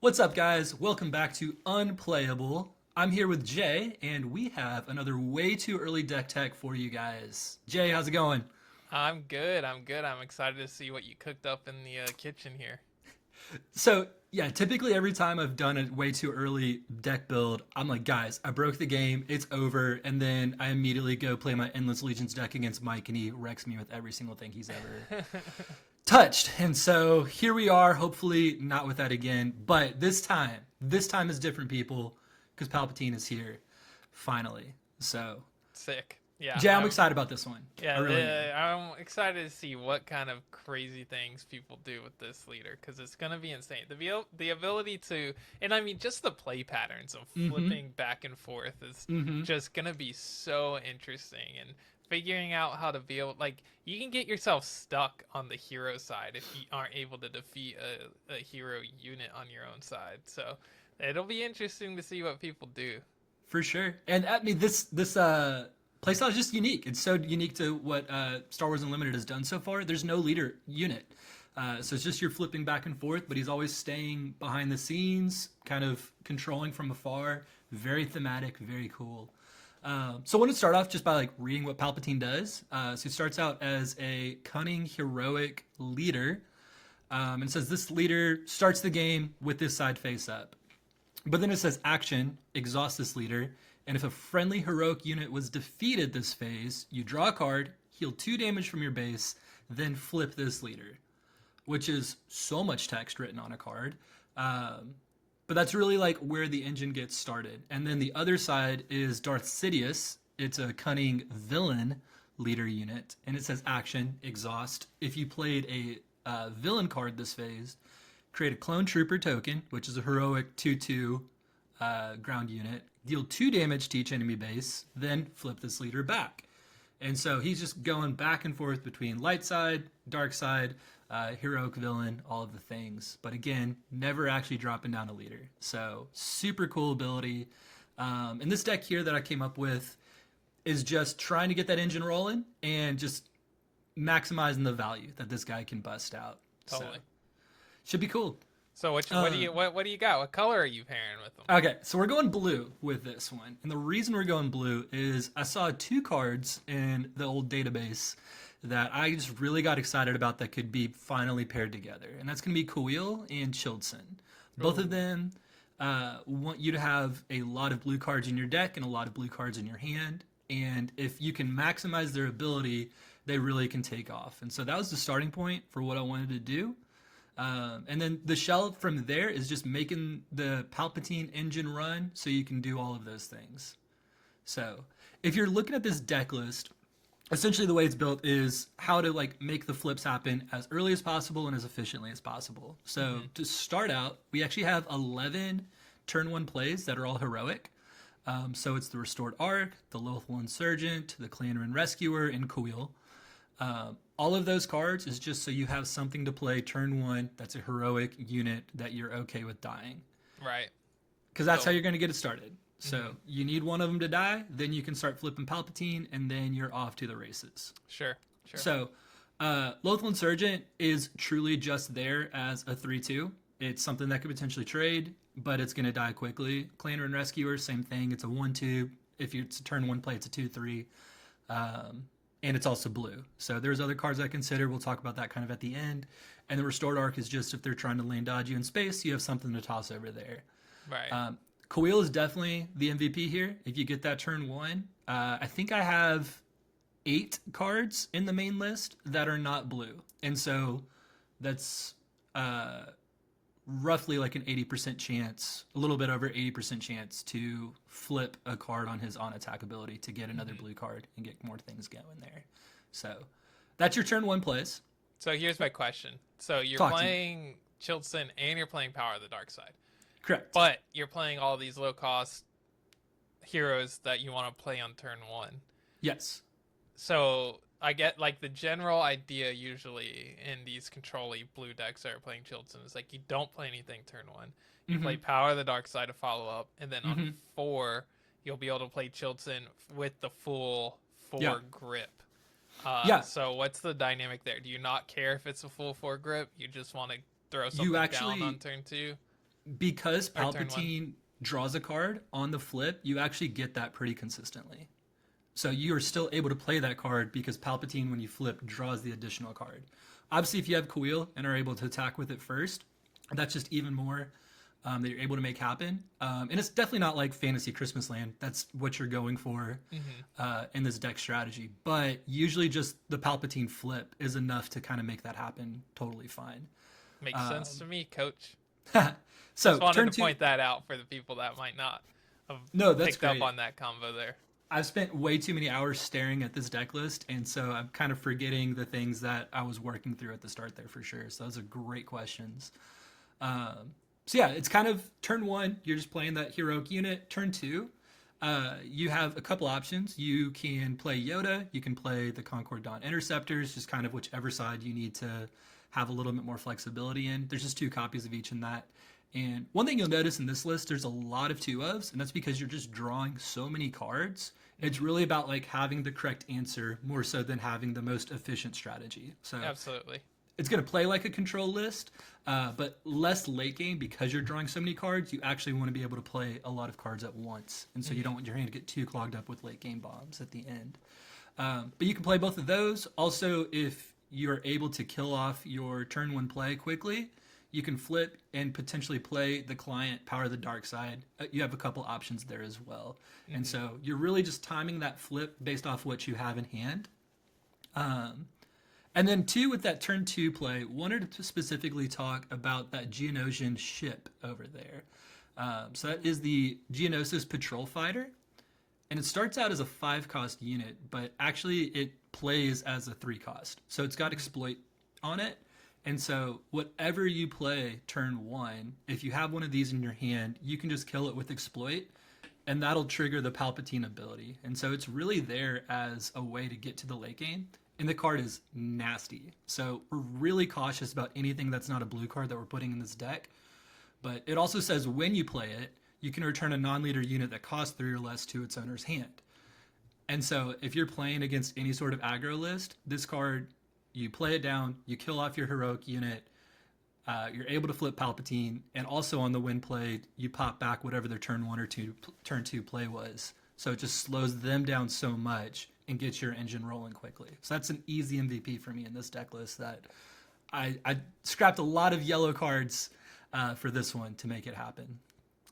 What's up, guys? Welcome back to Unplayable. I'm here with Jay, and we have another way too early deck tech for you guys. Jay, how's it going? I'm good. I'm good. I'm excited to see what you cooked up in the kitchen here. So, yeah, typically every time I've done a way too early deck build, I'm like, guys, I broke the game, it's over, and then I immediately go play my Endless Legions deck against Mike, and he wrecks me with every single thing he's ever touched. And so here we are, hopefully not with that again. But this time is different, people, because Palpatine is here, finally. So, Sick. Yeah, Jay, I'm excited about this one. I yeah. really am. I'm excited to see what kind of crazy things people do with this leader because it's gonna be insane. The ability to, and I mean just the play patterns of Mm-hmm. flipping back and forth is Mm-hmm. just gonna be so interesting and figuring out how to be able like you can get yourself stuck on the hero side if you aren't able to defeat a hero unit on your own side. So it'll be interesting to see what people do. For sure. And I mean, this playstyle is just unique. It's so unique to what Star Wars Unlimited has done so far. There's no leader unit. So it's just you're flipping back and forth, but he's always staying behind the scenes, kind of controlling from afar. Very thematic, very cool. So I want to start off just by like reading what Palpatine does. So he starts out as a cunning, heroic leader, and says this leader starts the game with this side face up. But then it says action, exhaust this leader, and if a friendly heroic unit was defeated this phase, you draw a card, heal 2 damage from your base, then flip this leader, which is so much text written on a card. But that's really like where the engine gets started. And then the other side is Darth Sidious. It's a cunning villain leader unit, and it says action, exhaust. If you played a villain card this phase, create a clone trooper token, which is a heroic 2/2 ground unit. Deal 2 damage to each enemy base, then flip this leader back. And so he's just going back and forth between light side, dark side, heroic villain, all of the things. But again, never actually dropping down a leader. So super cool ability. And this deck here that I came up with is just trying to get that engine rolling and just maximizing the value that this guy can bust out. So Totally. should be cool. So what do you got? What color are you pairing with them? Okay, so we're going blue with this one. And the reason we're going blue is I saw 2 cards in the old database that I just really got excited about that could be finally paired together. And that's going to be Kuil and Childson. Both of them want you to have a lot of blue cards in your deck and a lot of blue cards in your hand. And if you can maximize their ability, they really can take off. And so that was the starting point for what I wanted to do. And then the shell from there is just making the Palpatine engine run so you can do all of those things. So if you're looking at this deck list, essentially the way it's built is how to like make the flips happen as early as possible and as efficiently as possible. So to start out, we actually have 11 turn 1 plays that are all heroic. So it's the Restored Arc, the Lothal Insurgent, the Clanran Rescuer, and Kuil. All of those cards is just so you have something to play turn 1 that's a heroic unit that you're okay with dying. Right. Because that's how So you're going to get it started. So you need one of them to die, then you can start flipping Palpatine, and then you're off to the races. sure, sure. So Lothal Insurgent is truly just there as a 3/2. It's something that could potentially trade, but it's going to die quickly. Clanran Rescuer, same thing. It's a 1/2. If it's a turn 1 play, it's a 2/3. And it's also blue. So there's other cards I consider. We'll talk about that kind of at the end. And the Restored Arc is just if they're trying to lane dodge you in space, you have something to toss over there. Right. Kuil is definitely the MVP here. If you get that turn 1, I think I have 8 cards in the main list that are not blue. And so that's roughly like an 80% chance, a little bit over 80% chance to flip a card on his on attack ability to get another blue card and get more things going there. So that's your turn 1 plays. So here's my question. So you're Talk to me. playing Chilson and you're playing Power of the Dark Side, Correct. but you're playing all these low cost heroes that you want to play on turn 1. Yes. So I get like the general idea usually in these control-y blue decks that are playing Chilton is like you don't play anything turn 1. You play Power of the Dark Side to follow up, and then on 4 you'll be able to play Chilton with the full 4 Yeah. grip. Yeah. So what's the dynamic there? Do you not care if it's a full 4 grip? You just want to throw You something actually down on turn 2? because Or turn 1. Palpatine draws a card on the flip, you actually get that pretty consistently. So you are still able to play that card because Palpatine, when you flip, draws the additional card. Obviously, if you have Coil and are able to attack with it first, that's just even more that you're able to make happen. And it's definitely not like Fantasy Christmas Land. That's what you're going for in this deck strategy. But usually just the Palpatine flip is enough to kind of make that happen totally fine. Makes sense to me, Coach. So Just wanted turn to two. point that out for the people that might not have No, that's picked great. up on that combo there. I've spent way too many hours staring at this deck list, and so I'm kind of forgetting the things that I was working through at the start there for sure. So those are great questions. So yeah, it's kind of turn 1, you're just playing that heroic unit. Turn 2, you have a couple options. You can play Yoda, you can play the Concord Dawn Interceptors, just kind of whichever side you need to have a little bit more flexibility in. There's just 2 copies of each in that. And one thing you'll notice in this list, there's a lot of 2-ofs, and that's because you're just drawing so many cards. It's really about like having the correct answer more so than having the most efficient strategy. So Absolutely. it's going to play like a control list, but less late game because you're drawing so many cards. You actually want to be able to play a lot of cards at once, and so you don't want your hand to get too clogged up with late game bombs at the end. But you can play both of those. Also, if you're able to kill off your turn 1 play quickly, you can flip and potentially play the client Power the Dark Side. You have a couple options there as well. And so you're really just timing that flip based off what you have in hand. And then 2, with that turn 2 play, wanted to specifically talk about that Geonosian ship over there. So that is the Geonosis Patrol Fighter. And it starts out as a 5-cost unit, but actually it plays as a 3-cost. So it's got exploit on it. And so whatever you play turn 1, if you have one of these in your hand, you can just kill it with exploit, and that'll trigger the Palpatine ability. And so it's really there as a way to get to the late game. And the card is nasty. So we're really cautious about anything that's not a blue card that we're putting in this deck. But it also says when you play it, you can return a non-leader unit that costs 3 or less to its owner's hand. And so if you're playing against any sort of aggro list, this card, you play it down, you kill off your heroic unit, you're able to flip Palpatine, and also on the win play, you pop back whatever their turn 1 or turn 2 play was. So it just slows them down so much and gets your engine rolling quickly. So that's an easy MVP for me in this deck list that I scrapped a lot of yellow cards for this one to make it happen.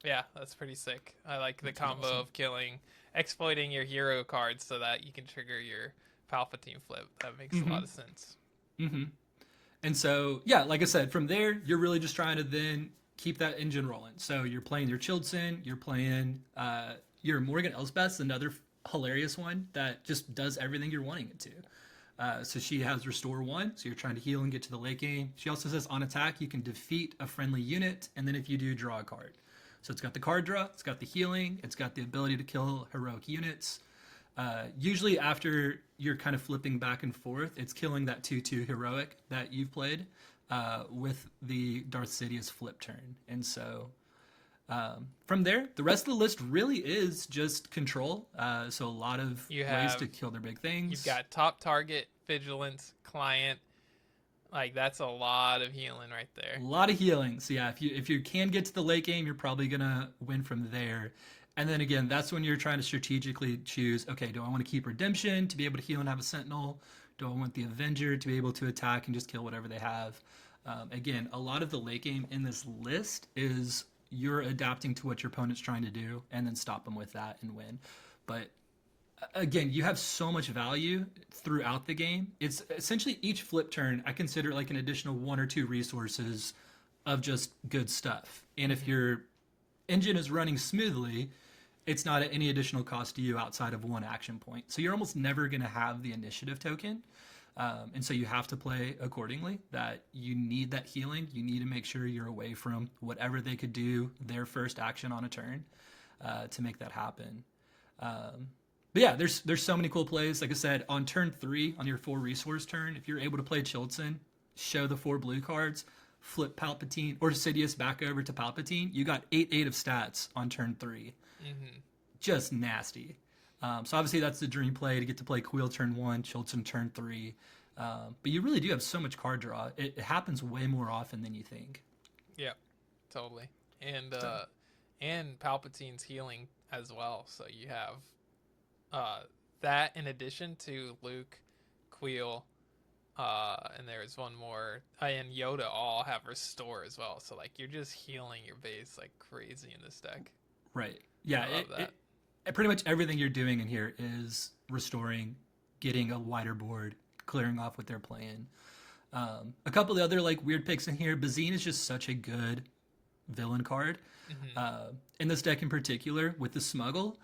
Yeah, that's pretty sick. I like the That's combo awesome. of exploiting your hero cards so that you can trigger your Palpatine flip. That makes a lot of sense. And so, yeah, like I said, from there, you're really just trying to then keep that engine rolling. So you're playing your Childson, you're playing your Morgan Elsbeth's another hilarious one that just does everything you're wanting it to. So she has Restore 1, so you're trying to heal and get to the late game. She also says on attack, you can defeat a friendly unit, and then if you do, draw a card. So it's got the card draw, it's got the healing, it's got the ability to kill heroic units. Usually after you're kind of flipping back and forth, it's killing that 2/2 heroic that you've played with the Darth Sidious flip turn. And so from there, the rest of the list really is just control. So a lot of ways to kill their big things. You've got top target, vigilance, client. Like, that's a lot of healing right there. A lot of healing. So yeah, if you can get to the late game, you're probably gonna win from there. And then again, that's when you're trying to strategically choose, okay, do I want to keep Redemption to be able to heal and have a Sentinel? Do I want the Avenger to be able to attack and just kill whatever they have? Again, a lot of the late game in this list is you're adapting to what your opponent's trying to do and then stop them with that and win. But again, you have so much value throughout the game. It's essentially each flip turn, I consider like an additional 1 or 2 resources of just good stuff. And if your engine is running smoothly, it's not at any additional cost to you outside of 1 action point. So you're almost never going to have the initiative token. And so you have to play accordingly, that you need that healing. You need to make sure you're away from whatever they could do their first action on a turn to make that happen. But yeah, there's so many cool plays. Like I said, on turn 3, on your 4 resource turn, if you're able to play Childson, show the 4 blue cards, flip Palpatine or Sidious back over to Palpatine, you got 8/8 of stats on turn 3. Just nasty. So obviously that's the dream play, to get to play Quill turn 1, Childson turn 3. But you really do have so much card draw. It happens way more often than you think. Yeah, totally. and Palpatine's healing as well. So you have that in addition to Luke, Queel, and there's one more, and Yoda all have restore as well. So like you're just healing your base like crazy in this deck. Right. Yeah. I love that. Pretty much everything you're doing in here is restoring, getting a wider board, clearing off what they're playing. A couple of the other like weird picks in here. Bazine is just such a good villain card. In this deck in particular, with the Smuggle,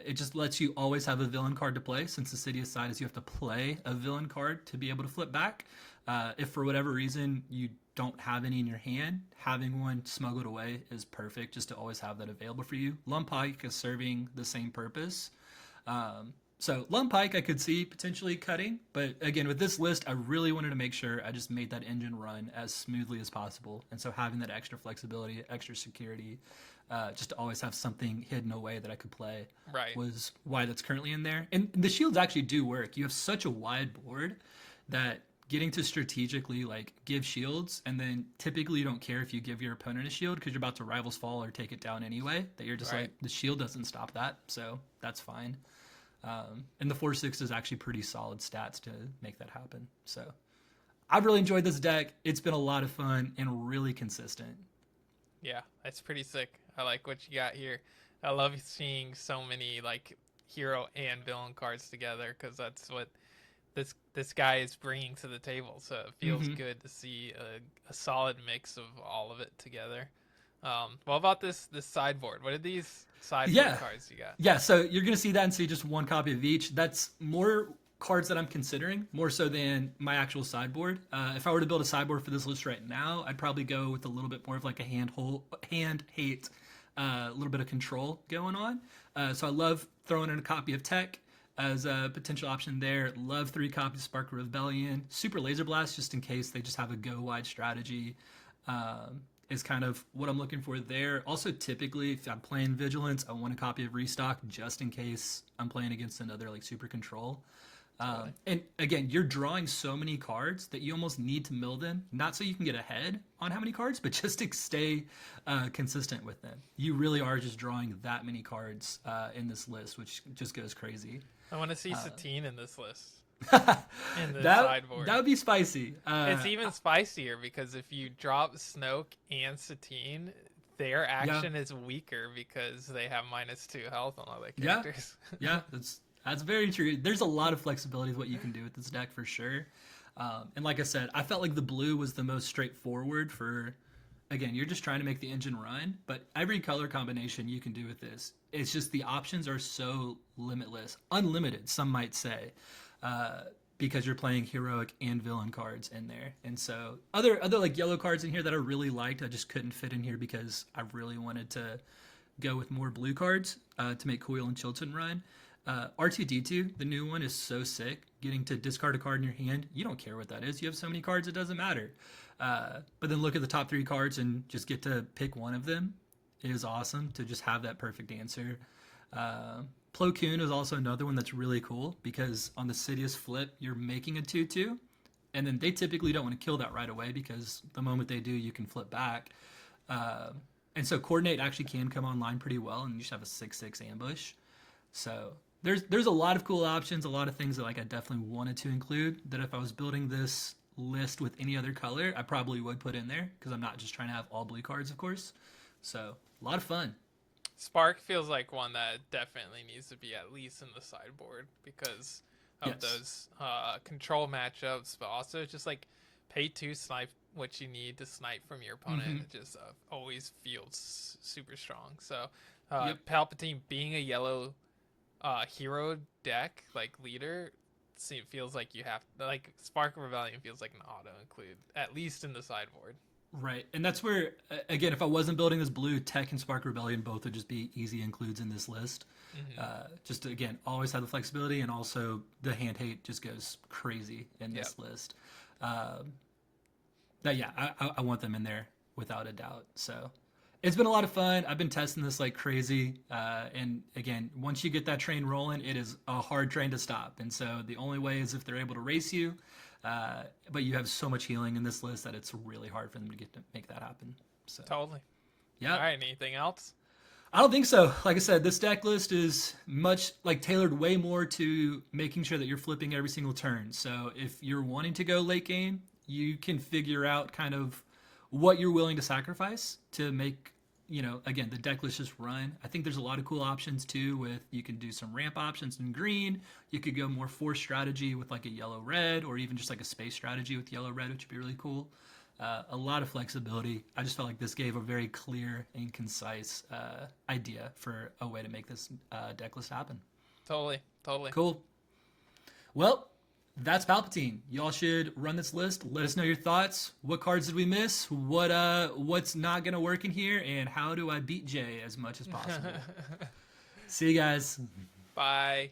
it just lets you always have a villain card to play, since the Sidious side is you have to play a villain card to be able to flip back. If for whatever reason you don't have any in your hand, having one smuggled away is perfect, just to always have that available for you. Lumpike is serving the same purpose. So Lumpike I could see potentially cutting, but again, with this list, I really wanted to make sure I just made that engine run as smoothly as possible. And so having that extra flexibility, extra security, just to always have something hidden away that I could play, was why that's currently in there. And the shields actually do work. You have such a wide board that getting to strategically like give shields, and then typically you don't care if you give your opponent a shield because you're about to Rivals Fall or take it down anyway, that you're just like, the shield doesn't stop that, so that's fine. And the 4/6 is actually pretty solid stats to make that happen. So I've really enjoyed this deck. It's been a lot of fun and really consistent. Yeah, it's pretty sick. I like what you got here. I love seeing so many like hero and villain cards together, because that's what this guy is bringing to the table. So it feels good to see a solid mix of all of it together. What about this sideboard? What are these sideboard cards you got? Yeah, so you're going to see that and see just one copy of each. That's more cards that I'm considering, more so than my actual sideboard. If I were to build a sideboard for this list right now, I'd probably go with a little bit more of like a hand hate, a little bit of control going on. So I love throwing in a copy of Tech as a potential option there. Love 3 copies of Spark of Rebellion. Super Laser Blast, just in case they just have a go wide strategy. Is kind of what I'm looking for there. Also, typically, if I'm playing Vigilance, I want a copy of Restock just in case I'm playing against another like Super Control. And again, you're drawing so many cards that you almost need to mill them, not so you can get ahead on how many cards, but just to stay consistent with them. You really are just drawing that many cards in this list, which just goes crazy. I want to see Satine in this list. In the sideboard. That would be spicy. It's even spicier because if you drop Snoke and Satine, their action is weaker because they have -2 health on other characters. Yeah, that's very true. There's a lot of flexibility with what you can do with this deck for sure. And like I said, I felt like the blue was the most straightforward for, again, you're just trying to make the engine run, but every color combination you can do with this. It's just the options are so limitless, unlimited, some might say. Because you're playing heroic and villain cards in there. And so other like yellow cards in here that I really liked, I just couldn't fit in here because I really wanted to go with more blue cards to make Coil and Chilton run. R2-D2, the new one, is so sick. Getting to discard a card in your hand, you don't care what that is. You have so many cards, it doesn't matter. But then look at the top 3 cards and just get to pick one of them. It is awesome to just have that perfect answer. Plo Koon is also another one that's really cool because on the Sidious flip, you're making a 2/2, and then they typically don't want to kill that right away because the moment they do, you can flip back. And so Coordinate actually can come online pretty well, and you just have a 6/6 ambush. So there's a lot of cool options, a lot of things that like I definitely wanted to include that if I was building this list with any other color, I probably would put in there because I'm not just trying to have all blue cards, of course. So a lot of fun. Spark feels like one that definitely needs to be at least in the sideboard because of those control matchups, but also just like pay 2, snipe what you need to snipe from your opponent. It just always feels super strong. So Palpatine being a yellow hero deck like leader, it feels like you have like Spark of Rebellion feels like an auto include at least in the sideboard. Right, and that's where, again, if I wasn't building this blue, Tech and Spark Rebellion both would just be easy includes in this list. Just to, again, always have the flexibility, and also the hand hate just goes crazy in this list. I want them in there without a doubt. So it's been a lot of fun. I've been testing this like crazy, and again, once you get that train rolling, it is a hard train to stop. And so the only way is if they're able to race you. But you have so much healing in this list that it's really hard for them to make that happen. So totally. Yeah. All right. Anything else? I don't think so. Like I said, this deck list is much like tailored way more to making sure that you're flipping every single turn. So if you're wanting to go late game, you can figure out kind of what you're willing to sacrifice to make, again, the deck list just run. I think there's a lot of cool options too with you can do some ramp options in green. You could go more force strategy with like a yellow red or even just like a space strategy with yellow red, which would be really cool. A lot of flexibility. I just felt like this gave a very clear and concise idea for a way to make this deck list happen. Totally. Cool. Well, that's Palpatine. Y'all should run this list. Let us know your thoughts. What cards did we miss? What's not gonna work in here? And how do I beat Jay as much as possible? See you guys. Bye.